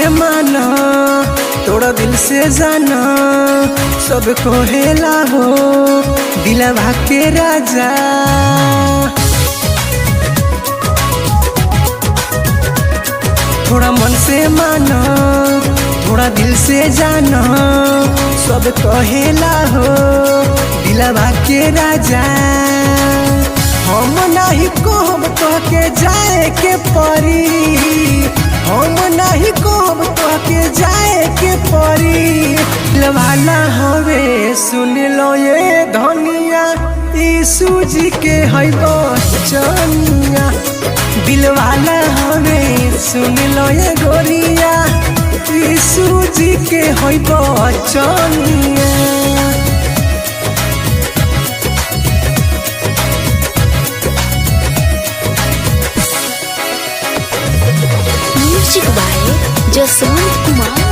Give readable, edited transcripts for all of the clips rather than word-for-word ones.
से माना तोड़ा दिल से जाना सब कहेला हो दिलवा के राजा। थोड़ा मन से माना थोड़ा दिल से जाना सब कहेला हो दिलवा के राजा। हम नहीं कहब तोहके जाए के परी, हम नहीं कहब तोहके जाए के परी। दिलवाला हवे सुन लो ये धनिया यीशु जी के है बचनिया। दिलवाला हवे सुन लो ये गोरिया यीशु जी के है बचनिया। Music by Jaswant Kumar.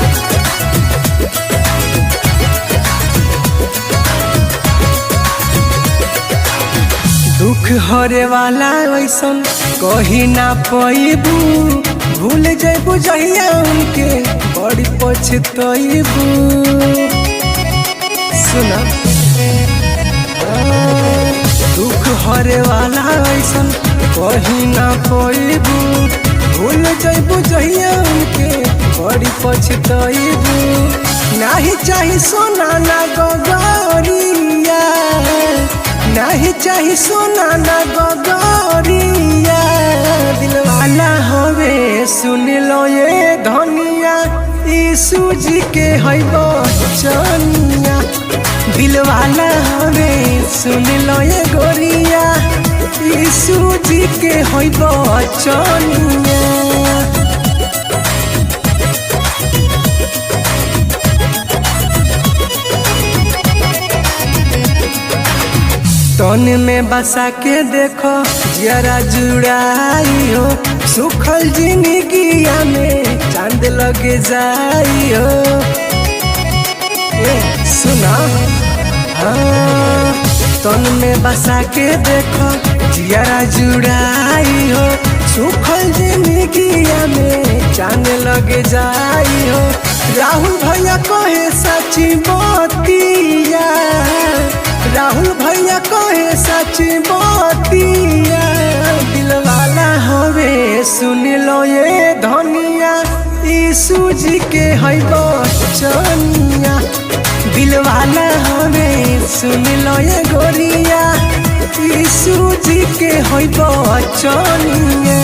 दुख हरे वाला ऐसन कही ना पैबू, भूल जैबू जहिया उनके बड़ी पछतैबू। सुना दुख हरे वाला ऐसन कही ना पैबू, भूल जैबू जहिया उनके बड़ी पछतैबू। नाही चाही सोना ना गगरिया, नहीं चाही सोना ना गगरिया। दिलवाला हवे सुन लो ये धनिया यीशु जी के है बचनिया। दिलवाला हवे सुन लो ये गोरिया यीशु जी के है बचनिया। तन में बसा के देखो जरा जुड़ाई हो, सुखल जिंदगिया में चांद लगे जाई हो। सुना हाँ तन में बसा के देखो जरा जुड़ाई हो, सुखल जिंदगिया में चांद लगे जाई हो। राहुल भैया कहे सची बतिया, राहुल भैया कहे सच बतिया। दिलवाला हवे सुन लो ये धनिया यीशु जी के है बचनिया। दिलवाला हवे सुन लो ये गोरिया यीशु जी के है बचनिया।